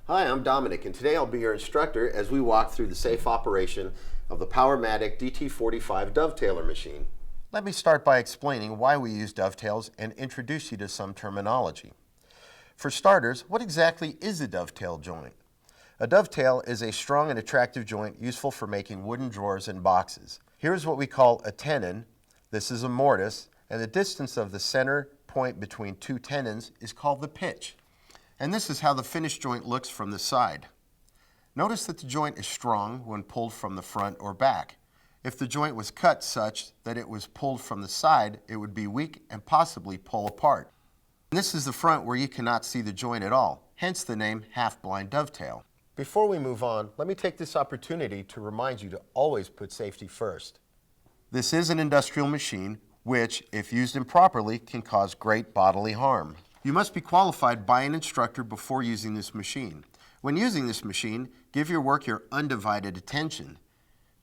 Hi, I'm Dominic, and today I'll be your instructor as we walk through the safe operation of the PowerMatic DT-45 Dovetailer machine. Let me start by explaining why we use dovetails and introduce you to some terminology. For starters, what exactly is a dovetail joint? A dovetail is a strong and attractive joint useful for making wooden drawers and boxes. Here's what we call a tenon. This is a mortise, and the distance of the center point between two tenons is called the pitch. And this is how the finished joint looks from the side. Notice that the joint is strong when pulled from the front or back. If the joint was cut such that it was pulled from the side, it would be weak and possibly pull apart. And this is the front where you cannot see the joint at all, hence the name half-blind dovetail. Before we move on, let me take this opportunity to remind you to always put safety first. This is an industrial machine which, if used improperly, can cause great bodily harm. You must be qualified by an instructor before using this machine. When using this machine, give your work your undivided attention.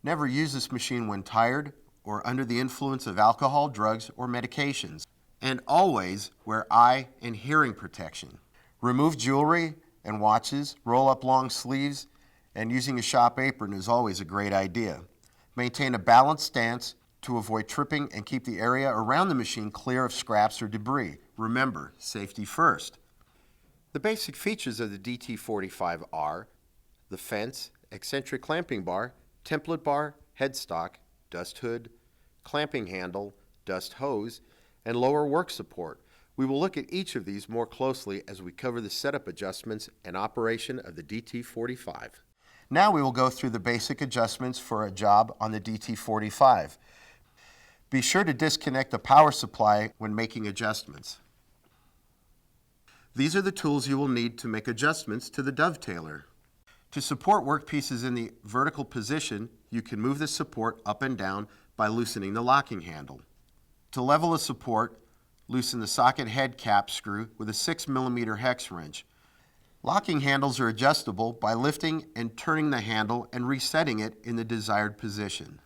Never use this machine when tired or under the influence of alcohol, drugs, or medications. And always wear eye and hearing protection. Remove jewelry and watches, roll up long sleeves, and using a shop apron is always a great idea. Maintain a balanced stance to avoid tripping and keep the area around the machine clear of scraps or debris. Remember, safety first. The basic features of the DT-45 are the fence, eccentric clamping bar, template bar, headstock, dust hood, clamping handle, dust hose, and lower work support. We will look at each of these more closely as we cover the setup adjustments and operation of the DT-45. Now we will go through the basic adjustments for a job on the DT-45. Be sure to disconnect the power supply when making adjustments. These are the tools you will need to make adjustments to the dovetailer. To support workpieces in the vertical position, you can move the support up and down by loosening the locking handle. To level the support, loosen the socket head cap screw with a 6mm hex wrench. Locking handles are adjustable by lifting and turning the handle and resetting it in the desired position.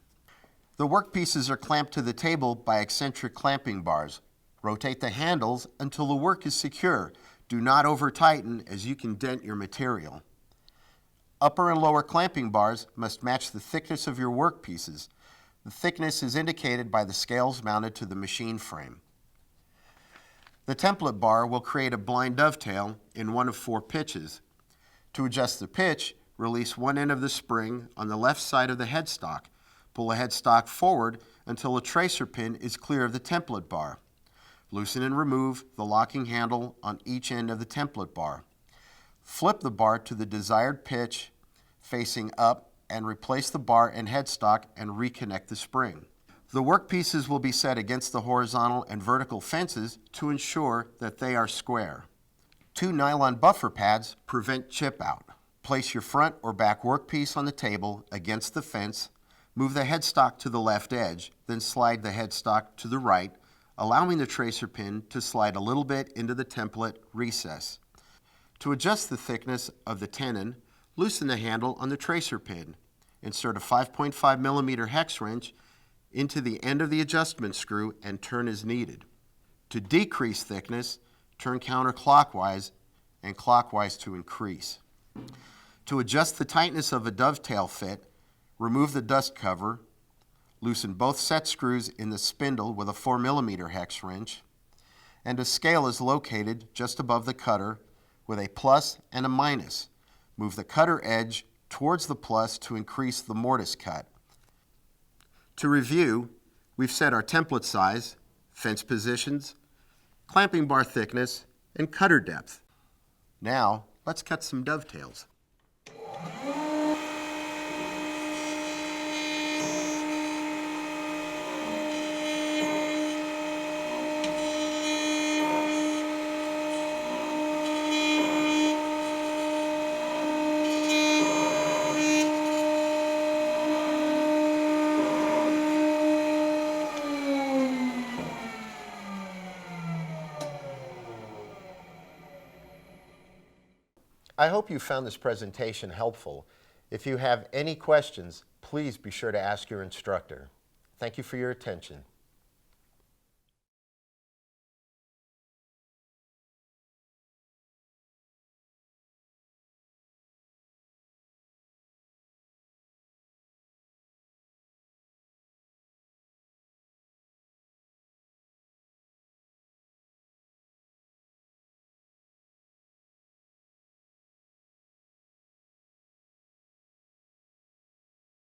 The workpieces are clamped to the table by eccentric clamping bars. Rotate the handles until the work is secure. Do not over-tighten as you can dent your material. Upper and lower clamping bars must match the thickness of your workpieces. The thickness is indicated by the scales mounted to the machine frame. The template bar will create a blind dovetail in one of 4 pitches. To adjust the pitch, release one end of the spring on the left side of the headstock. Pull the headstock forward until a tracer pin is clear of the template bar. Loosen and remove the locking handle on each end of the template bar. Flip the bar to the desired pitch facing up and replace the bar and headstock and reconnect the spring. The workpieces will be set against the horizontal and vertical fences to ensure that they are square. 2 nylon buffer pads prevent chip out. Place your front or back workpiece on the table against the fence. Move the headstock to the left edge, then slide the headstock to the right, allowing the tracer pin to slide a little bit into the template recess. To adjust the thickness of the tenon, loosen the handle on the tracer pin. Insert a 5.5mm hex wrench into the end of the adjustment screw and turn as needed. To decrease thickness, turn counterclockwise and clockwise to increase. To adjust the tightness of a dovetail fit, remove the dust cover, loosen both set screws in the spindle with a 4mm hex wrench, and a scale is located just above the cutter with a plus and a minus. Move the cutter edge towards the plus to increase the mortise cut. To review, we've set our template size, fence positions, clamping bar thickness, and cutter depth. Now, let's cut some dovetails. I hope you found this presentation helpful. If you have any questions, please be sure to ask your instructor. Thank you for your attention.